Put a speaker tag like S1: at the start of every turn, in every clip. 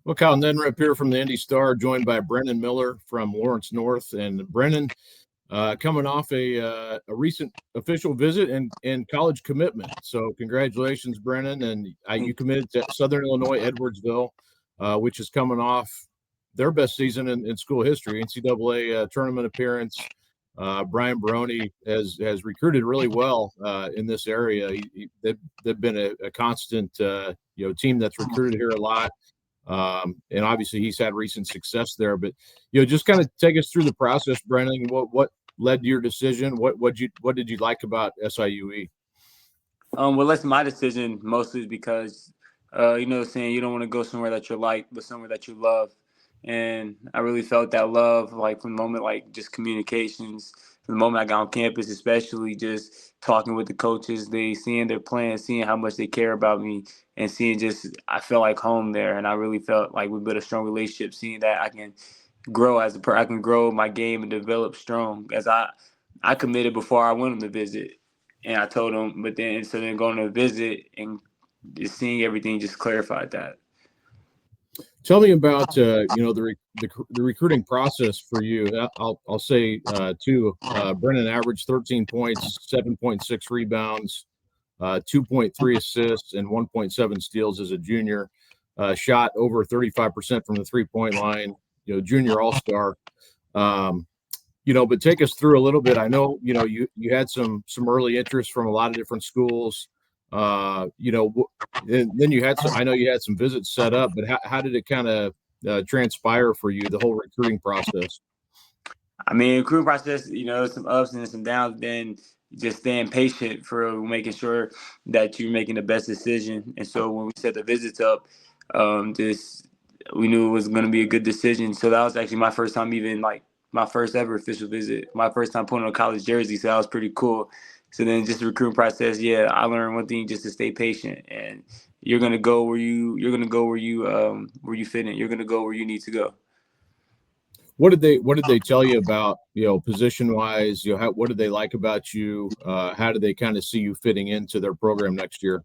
S1: Well, Kyle Nedrip here from the Indy Star, joined by Brennan Miller from Lawrence North. And Brennan, coming off a recent official visit and college commitment. So congratulations, Brennan. And you committed to Southern Illinois Edwardsville, which is coming off their best season in school history, NCAA tournament appearance. Brian Baroni has recruited really well in this area. They've been a constant team that's recruited here a lot. And obviously he's had recent success there, but just kind of take us through the process, Brennan. What led to your decision? What did you like about SIUE?
S2: Well, that's my decision mostly because saying you don't want to go somewhere that you like, but somewhere that you love. And I really felt that love, like from the moment, like just communications, from the moment I got on campus, especially just talking with the coaches, they seeing their plans, seeing how much they care about me, and seeing I felt like home there. And I really felt like we built a strong relationship, seeing that I can grow I can grow my game and develop strong as I committed before I went on the visit. And I told them, but then going to visit and just seeing everything just clarified that.
S1: Tell me about the recruiting process for you. I'll say too. Brennan averaged 13 points, 7.6 rebounds, 2.3 assists, and 1.7 steals as a junior. Shot over 35% from the 3-point line. Junior all-star. But take us through a little bit. I know you had some early interest from a lot of different schools. And then I know you had some visits set up, but how did it kind of transpire for you, the whole recruiting process?
S2: I mean, recruiting process, some ups and some downs, then just staying patient for making sure that you're making the best decision. And so when we set the visits up, we knew it was going to be a good decision. So that was actually my first time, even like my first ever official visit, my first time putting on a college jersey. So that was pretty cool. So then just the recruiting process, I learned one thing, just to stay patient, and you're going to go where you fit in. You're going to go where you need to go.
S1: What did they tell you about, position wise, what did they like about you? How did they kind of see you fitting into their program next year?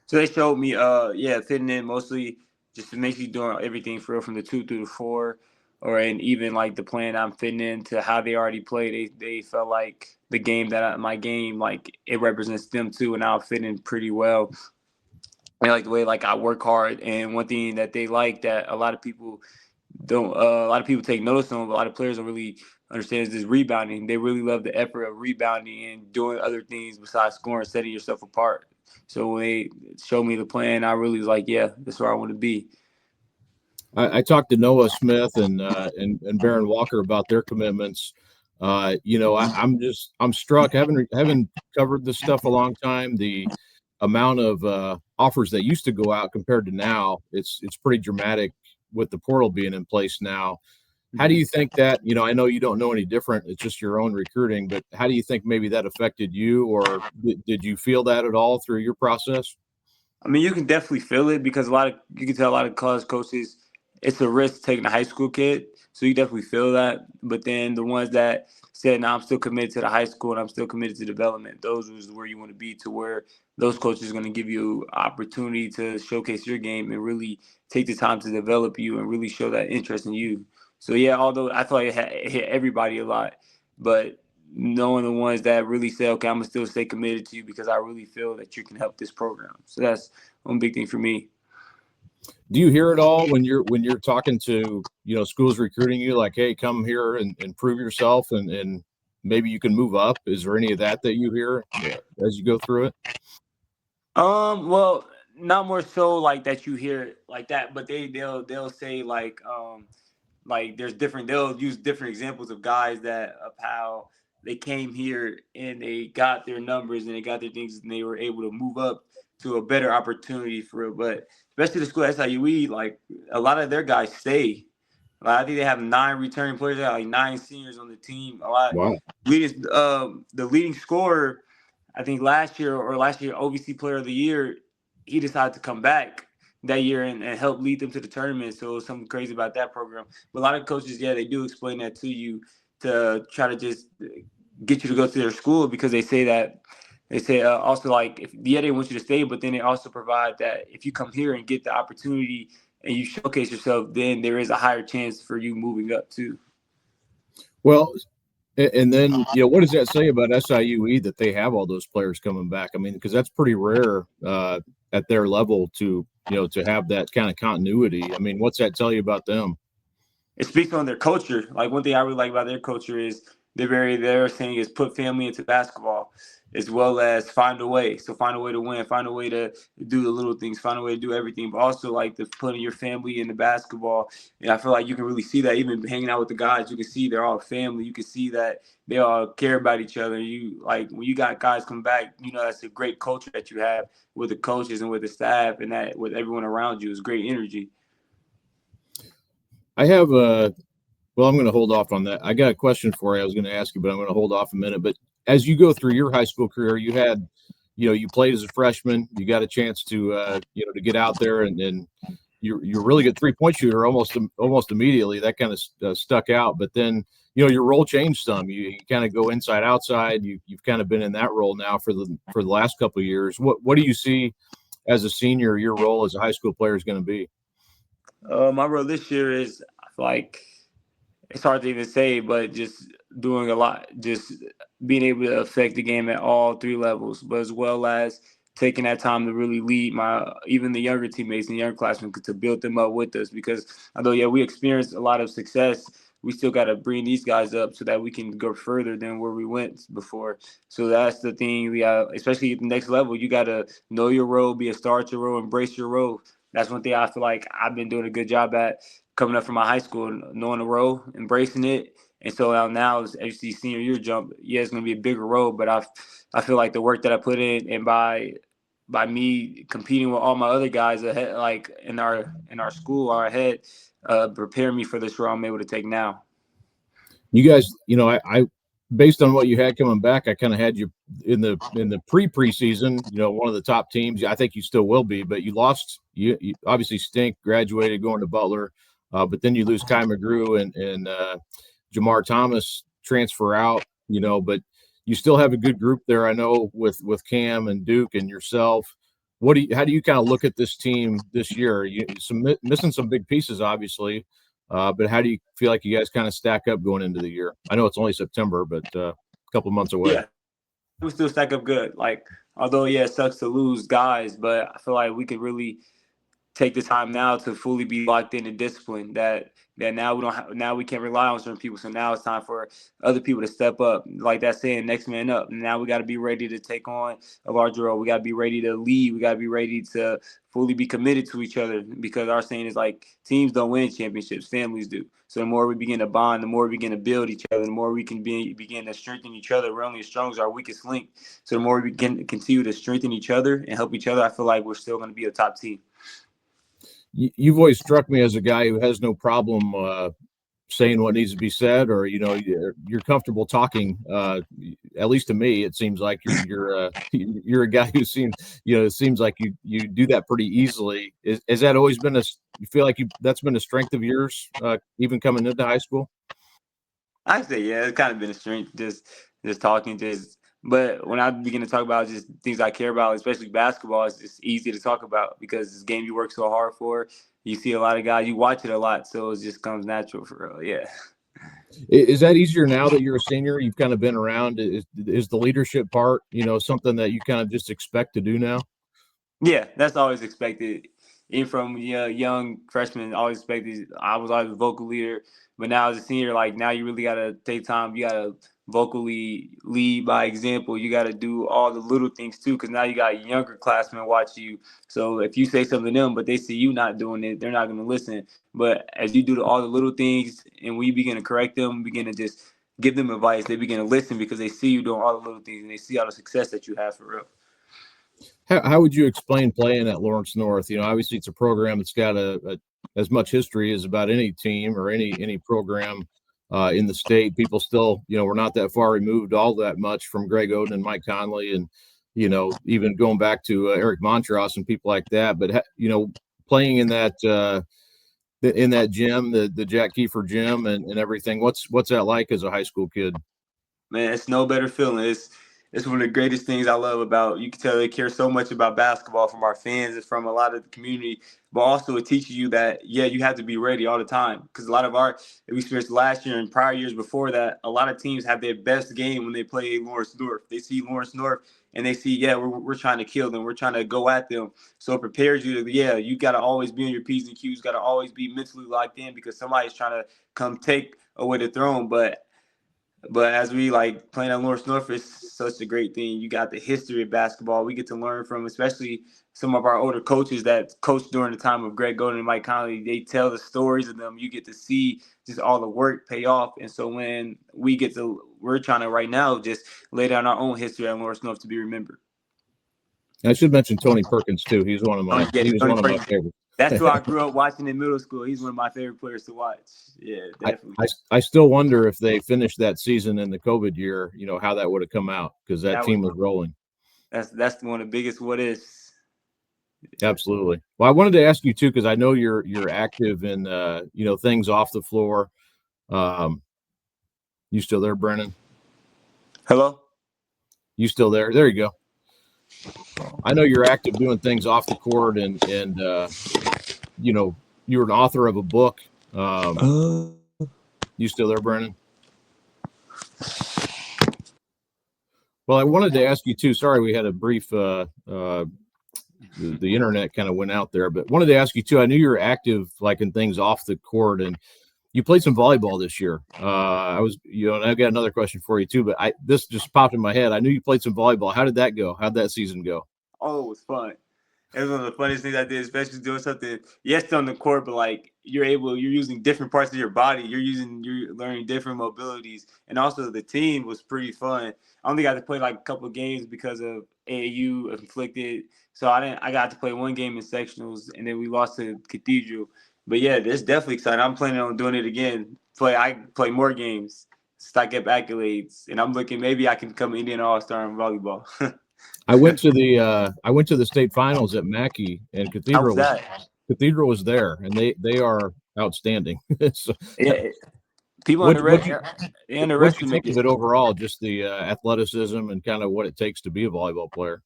S2: So they showed me, fitting in mostly just to make you doing everything from the 2 through the 4. And even like the plan I'm fitting into how they already play, they felt like the game my game, like it represents them too, and I'll fit in pretty well. And like the way like I work hard, and one thing that they like that a lot of people don't, a lot of people take notice on, but a lot of players don't really understand is this rebounding. They really love the effort of rebounding and doing other things besides scoring, setting yourself apart. So when they showed me the plan, I really was like, yeah, that's where I want to be.
S1: I talked to Noah Smith and Baron Walker about their commitments. I'm struck. Having covered this stuff a long time. The amount of offers that used to go out compared to now, it's pretty dramatic with the portal being in place now. How do you think that? I know you don't know any different. It's just your own recruiting, but how do you think maybe that affected you, or did you feel that at all through your process?
S2: I mean, you can definitely feel it because you can tell a lot of college coaches, it's a risk taking a high school kid. So you definitely feel that. But then the ones that said, no, I'm still committed to the high school and I'm still committed to development, those is where you want to be, to where those coaches are going to give you opportunity to showcase your game and really take the time to develop you and really show that interest in you. So, although I feel like it hit everybody a lot, but knowing the ones that really say, okay, I'm going to still stay committed to you because I really feel that you can help this program. So that's one big thing for me.
S1: Do you hear it all when you're talking to schools recruiting you, like, hey, come here and prove yourself and maybe you can move up? Is there any of that you hear as you go through it?
S2: Well, not more so like that you hear it like that, but they'll say like there's different, they'll use different examples of guys of how they came here and they got their numbers and they got their things and they were able to move up to a better opportunity for it. But especially the school at SIUE, like a lot of their guys stay. Like, I think they have 9 returning players. They have like 9 seniors on the team. A lot.
S1: Wow.
S2: The leading scorer, I think last year, OVC Player of the Year, he decided to come back that year and help lead them to the tournament. So it was something crazy about that program. But a lot of coaches, they do explain that to you to try to just get you to go to their school, because they say also like, they want you to stay, but then they also provide that if you come here and get the opportunity and you showcase yourself, then there is a higher chance for you moving up too.
S1: Well, and then, what does that say about SIUE that they have all those players coming back? I mean, because that's pretty rare at their level to have that kind of continuity. I mean, what's that tell you about them?
S2: It speaks on their culture. Like one thing I really like about their culture is their saying is put family into basketball, as well as find a way. So find a way to win, find a way to do the little things, find a way to do everything, but also like the putting your family into basketball. And I feel like you can really see that even hanging out with the guys. You can see they're all family. You can see that they all care about each other. You like when you got guys come back, that's a great culture that you have with the coaches and with the staff, and that with everyone around you is great energy.
S1: I have well, I'm going to hold off on that. I got a question for you. I was going to ask you, but I'm going to hold off a minute. But as you go through your high school career, you had, you played as a freshman. You got a chance to, to get out there, and you're a really good 3-point shooter almost immediately. That kind of stuck out. But then, your role changed some. You kind of go inside outside. You've kind of been in that role now for the last couple of years. What do you see as a senior? Your role as a high school player is going to be?
S2: My role this year is like it's hard to even say, but just doing a lot, just being able to affect the game at all three levels, but as well as taking that time to really lead even the younger teammates and younger classmen to build them up with us. Because although we experienced a lot of success, we still got to bring these guys up so that we can go further than where we went before. So that's the thing. We got, especially at the next level, you got to know your role, be a star at your role, embrace your role. That's one thing I feel like I've been doing a good job at coming up from my high school, knowing the role, embracing it. And so now as you see senior year jump, it's going to be a bigger role, but I feel like the work that I put in, and by me competing with all my other guys ahead, like in our school or ahead, prepare me for this role I'm able to take now.
S1: You guys, I based on what you had coming back, I kind of had you in the preseason, one of the top teams. I think you still will be, but you lost. You obviously Stink graduated going to Butler, but then you lose Kai McGrew and Jamar Thomas transfer out. But you still have a good group there. I know with Cam and Duke and yourself. How do you kind of look at this team this year? You missing some big pieces, obviously. But how do you feel like you guys kind of stack up going into the year? I know it's only September, but a couple of months away.
S2: Yeah, we still stack up good. Like, although, it sucks to lose guys, but I feel like we could really take the time now to fully be locked in and disciplined. That now now we can't rely on certain people. So now it's time for other people to step up. Like that saying, next man up. Now we got to be ready to take on a larger role. We got to be ready to lead. We got to be ready to fully be committed to each other, because our saying is like teams don't win championships, families do. So the more we begin to bond, the more we begin to build each other, the more we can begin to strengthen each other. We're only as strong as our weakest link. So the more we begin to continue to strengthen each other and help each other, I feel like we're still going to be a top team.
S1: You've always struck me as a guy who has no problem saying what needs to be said, or you're comfortable talking. At least to me, it seems like you're a guy who seems it seems like you do that pretty easily. Has that always been you feel like that's been a strength of yours, even coming into high school?
S2: I say it's kind of been a strength, just talking, But when I begin to talk about just things I care about, especially basketball, it's just easy to talk about because this game you work so hard for. You see a lot of guys, you watch it a lot, so it just comes natural for real. Yeah.
S1: Is that easier now that you're a senior? You've kind of been around. Is the leadership part, something that you kind of just expect to do now?
S2: Yeah, that's always expected. Even from young freshmen, always expected. I was always a vocal leader, but now as a senior, like now you really gotta take time. You gotta vocally lead by example. You gotta do all the little things too, because now you got younger classmen watching you. So if you say something to them, but they see you not doing it, they're not gonna listen. But as you do all the little things, and we begin to correct them, begin to just give them advice, they begin to listen because they see you doing all the little things and they see all the success that you have for real.
S1: How would you explain playing at Lawrence North? Obviously it's a program that's got as much history as about any team or any program in the state. People still, we're not that far removed all that much from Greg Oden and Mike Conley, and even going back to Eric Montross and people like that. But playing in that gym, the Jack Kiefer gym, and everything. What's that like as a high school kid?
S2: Man, it's no better feeling. it's one of the greatest things I love about. You can tell they care so much about basketball from our fans and from a lot of the community, but also it teaches you that you have to be ready all the time because a lot of we experienced last year and prior years before that. A lot of teams have their best game when they play Lawrence North. They see Lawrence North and they see we're trying to kill them, we're trying to go at them. So it prepares you to you got to always be on your P's and Q's, got to always be mentally locked in because somebody's trying to come take away the throne, But as we like playing at Lawrence North is such a great thing. You got the history of basketball. We get to learn from, especially some of our older coaches that coached during the time of Greg Golden and Mike Conley. They tell the stories of them. You get to see just all the work pay off. And so when we're trying to right now just lay down our own history at Lawrence North to be remembered.
S1: I should mention Tony Perkins too. He was one of my favorites.
S2: That's who I grew up watching in middle school. He's one of my favorite players to watch. Yeah, definitely.
S1: I still wonder if they finished that season in the COVID year, how that would have come out because that team was rolling.
S2: That's one of the biggest what ifs.
S1: Absolutely. Well, I wanted to ask you too, because I know you're active in things off the floor. You still there, Brennan?
S2: Hello?
S1: You still there? There you go. I know you're active doing things off the court and you're an author of a book. You still there, Brennan? Well, I wanted to ask you too. Sorry, we had a brief, the internet kind of went out there, but wanted to ask you too. I knew you're active like in things off the court and you played some volleyball this year. And I've got another question for you too, but this just popped in my head. I knew you played some volleyball. How did that go? How'd that season go?
S2: Oh, it was fun. It was one of the funniest things I did, especially doing something, yes, on the court, but like you're using different parts of your body. You're learning different mobilities. And also the team was pretty fun. I only got to play like a couple of games because of AAU inflicted. So I got to play one game in sectionals and then we lost to Cathedral. But yeah, it's definitely exciting. I'm planning on doing it again. I play more games, stack up accolades, and I'm looking maybe I can become an Indian All-Star in volleyball.
S1: I went to the state finals at Mackey, and Cathedral was there, and they are outstanding. So,
S2: yeah, people underestimate
S1: what you think of it overall, just the athleticism and kind of what it takes to be a volleyball player.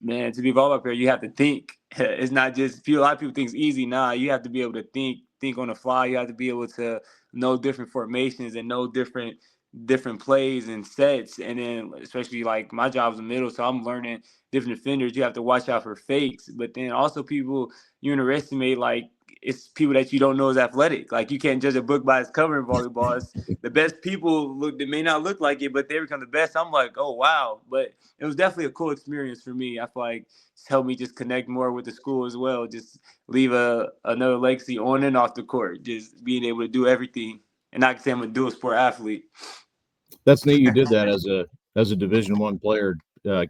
S2: Man, to be a volleyball player, you have to think. It's not just a lot of people think it's easy. Nah, you have to be able to think on the fly. You have to be able to know different formations and know different plays and sets. And then especially like my job's in the middle, so I'm learning different defenders. You have to watch out for fakes. But then also people you underestimate, like it's people that you don't know is athletic. Like you can't judge a book by its cover in volleyball. The best people they may not look like it, but they become the best. I'm like, oh wow. But it was definitely a cool experience for me. I feel like it's helped me just connect more with the school as well. Just leave another legacy on and off the court. Just being able to do everything. And I can say I'm a dual sport athlete.
S1: That's neat. You did that as a Division I player.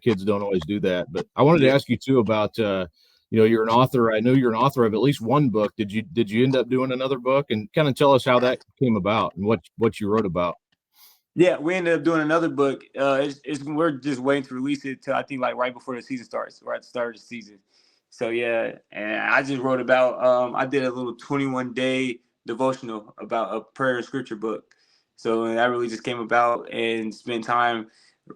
S1: Kids don't always do that. But I wanted to ask you too about you're an author. I know you're an author of at least one book. Did you end up doing another book? And kind of tell us how that came about and what you wrote about.
S2: Yeah, we ended up doing another book. We're just waiting to release it till I think like right before the season starts, or at the start of the season. So yeah, and I just wrote about. I did a little 21-day devotional about a prayer and scripture book. So that really just came about and spent time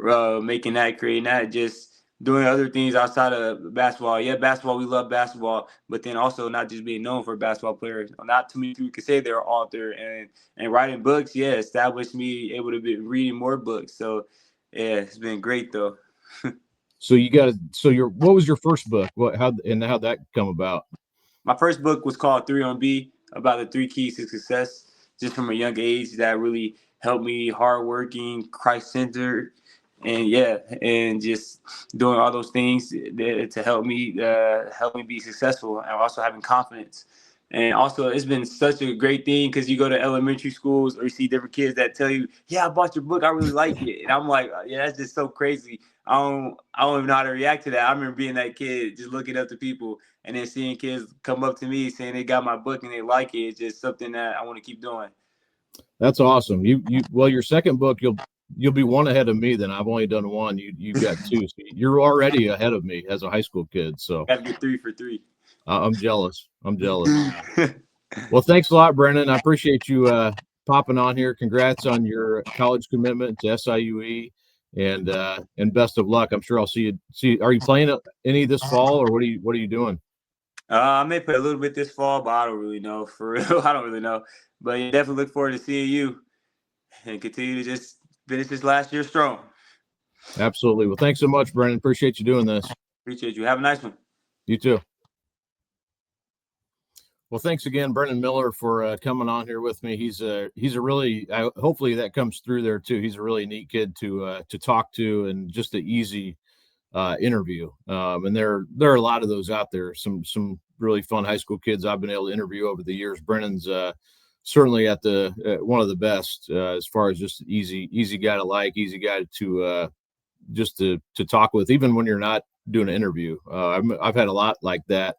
S2: making that, creating that, just doing other things outside of basketball. Yeah, basketball, we love basketball, but then also not just being known for a basketball player. Not too many people can say they're an author and writing books. Yeah, established me able to be reading more books. So yeah, it's been great though.
S1: So what was your first book? How'd that come about?
S2: My first book was called 3 on B, about the 3 keys to success, just from a young age that really helped me, hardworking, Christ-centered, and just doing all those things to help me be successful, and also having confidence. And also, it's been such a great thing because you go to elementary schools or you see different kids that tell you, "Yeah, I bought your book. I really like it." And I'm like, "Yeah, that's just so crazy." I don't even know how to react to that. I remember being that kid, just looking up to people, and then seeing kids come up to me saying they got my book and they like it. It's just something that I want to keep doing.
S1: That's awesome. Your second book, you'll be one ahead of me. Then I've only done one. You've got two. So you're already ahead of me as a high school kid. So
S2: got to get 3 for 3.
S1: I'm jealous. Well, thanks a lot, Brennan. I appreciate you popping on here. Congrats on your college commitment to SIUE. and best of luck. I'm sure I'll see you. Are you playing any this fall, or what are you doing?
S2: I may play a little bit this fall, but I don't really know. For real, I don't really know. But yeah, definitely look forward to seeing you and continue to just finish this last year strong.
S1: Absolutely. Well, thanks so much, Brennan. Appreciate you doing this.
S2: Appreciate you. Have a nice one.
S1: You too. Well, thanks again, Brennan Miller, for coming on here with me. He's a really hopefully that comes through there too. He's a really neat kid to talk to, and just an easy interview. And there are a lot of those out there. Some really fun high school kids I've been able to interview over the years. Brennan's certainly at the one of the best as far as just easy guy to like, easy guy to just to talk with, even when you're not doing an interview. I've had a lot like that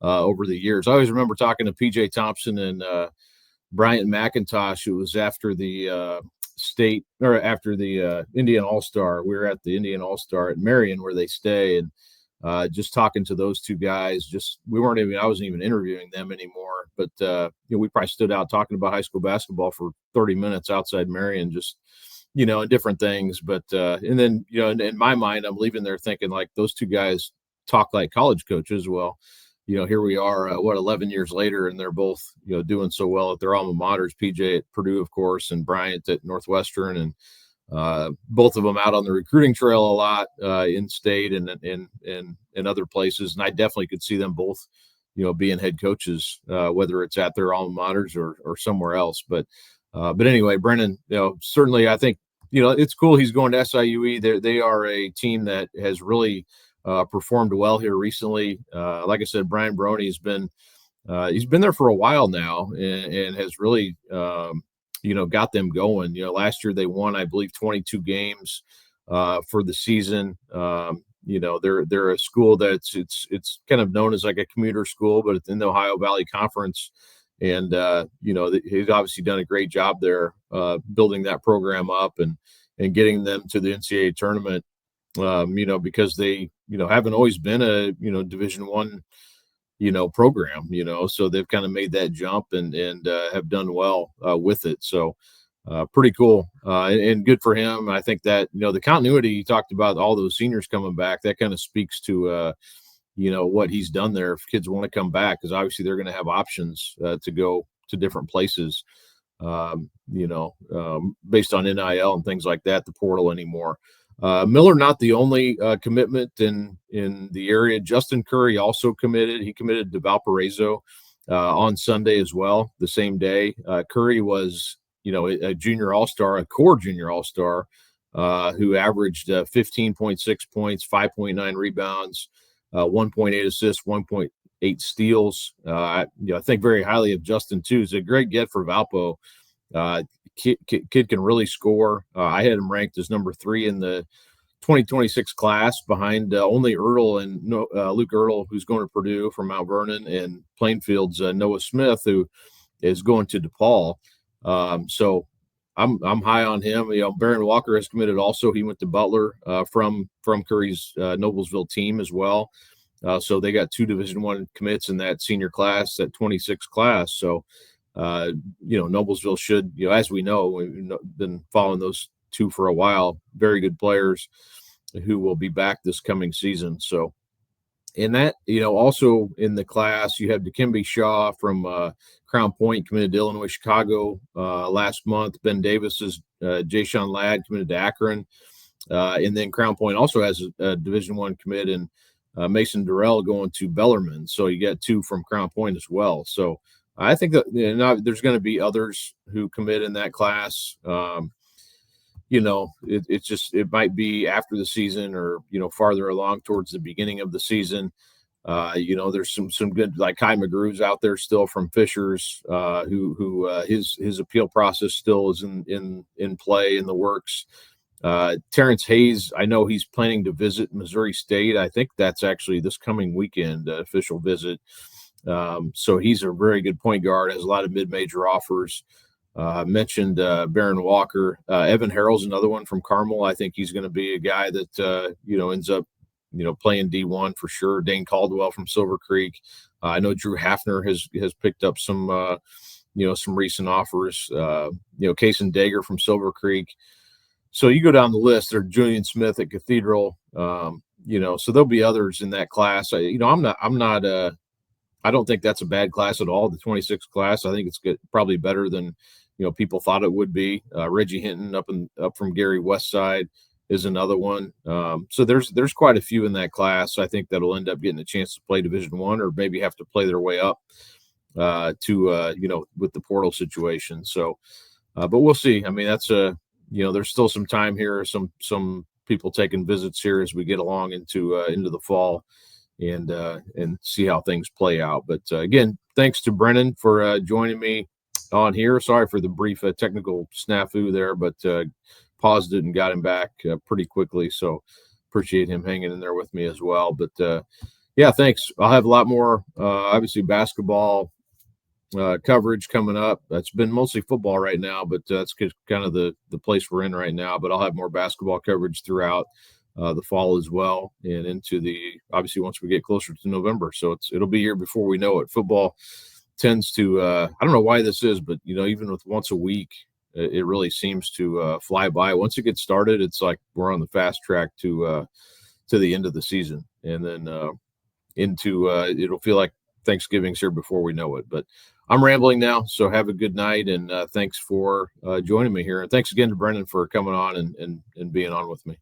S1: over the years. I always remember talking to PJ Thompson and Bryant McIntosh. It was after the state, or after the Indian All-Star. We were at the Indian All-Star at Marion, where they stay, and just talking to those two guys. I wasn't even interviewing them anymore, but we probably stood out talking about high school basketball for 30 minutes outside Marion, just and different things. But and then in my mind, I'm leaving there thinking, like, those two guys talk like college coaches. Well, here we are, 11 years later, and they're both, doing so well at their alma maters. PJ at Purdue, of course, and Bryant at Northwestern, and both of them out on the recruiting trail a lot in state and in other places. And I definitely could see them both, being head coaches, whether it's at their alma maters or somewhere else. But anyway, Brennan, certainly I think, it's cool he's going to SIUE. They are a team that has really performed well here recently. Like I said, Brian Baroni's been he's been there for a while now, and has really got them going. Last year they won, I believe, 22 games for the season. They're a school that's it's kind of known as like a commuter school, but it's in the Ohio Valley Conference. And he's obviously done a great job there, building that program up and getting them to the NCAA tournament. Because they, haven't always been a, Division I, program, so they've kind of made that jump and have done well with it. So pretty cool and good for him. I think that, the continuity you talked about, all those seniors coming back, that kind of speaks to, what he's done there. If kids want to come back, because obviously they're going to have options to go to different places, based on NIL and things like that, the portal anymore. Miller, not the only commitment in the area. Justin Curry also committed. He committed to Valparaiso on Sunday as well, the same day. Curry was, a junior all-star, a core junior all-star, who averaged 15.6 points, 5.9 rebounds, 1.8 assists, 1.8 steals. I think very highly of Justin too. He's a great get for Valpo. Kid can really score. I had him ranked as number 3 in the 2026 class, behind only Ertl and Luke Ertl, who's going to Purdue from Mount Vernon, and Plainfield's Noah Smith, who is going to DePaul. So I'm high on him. Baron Walker has committed also. He went to Butler from Curry's Noblesville team as well. So they got 2 Division I commits in that senior class, that 26 class. So Noblesville should, as we know, we've been following those 2 for a while, very good players who will be back this coming season. So in that, also in the class, you have Dikembe Shaw from Crown Point, committed to Illinois Chicago last month. Ben Davis's Jay-Sean Ladd committed to Akron. And then Crown Point also has a Division I commit, and Mason Durrell going to Bellarmine. So you get 2 from Crown Point as well. So I think that there's going to be others who commit in that class. It might be after the season, or farther along towards the beginning of the season. There's some good, like Kai McGrew's out there still from Fishers, who his appeal process still is in play, in the works. Terrence Hayes, I know he's planning to visit Missouri State. I think that's actually this coming weekend, official visit. So he's a very good point guard, has a lot of mid-major offers. Mentioned Baron Walker. Evan Harrell's another one from Carmel. I think he's going to be a guy that ends up playing D1 for sure. Dane Caldwell from Silver Creek. I know Drew Hafner has picked up some recent offers. Kaysen Dager from Silver Creek. So you go down the list. There's Julian Smith at Cathedral. So there'll be others in that class. I don't think that's a bad class at all. The 26 class, I think it's probably better than people thought it would be. Reggie Hinton up from Gary Westside is another one. So there's quite a few in that class. I think that'll end up getting a chance to play Division I, or maybe have to play their way up with the portal situation. So, but we'll see. I mean, that's there's still some time here. Some people taking visits here as we get along into the fall, and see how things play out. But again, thanks to Brennan for joining me on here. Sorry for the brief technical snafu there, but paused it and got him back pretty quickly. So appreciate him hanging in there with me as well. But yeah, thanks. I'll have a lot more, obviously, basketball coverage coming up. That's been mostly football right now, but that's kind of the place we're in right now. But I'll have more basketball coverage throughout the fall as well, and into obviously once we get closer to November. So it'll be here before we know it. Football tends to I don't know why this is, but even with once a week, it really seems to fly by. Once it gets started, it's like we're on the fast track to the end of the season, and then it'll feel like Thanksgiving's here before we know it. But I'm rambling now, so have a good night, and thanks for joining me here, and thanks again to Brennan for coming on and being on with me.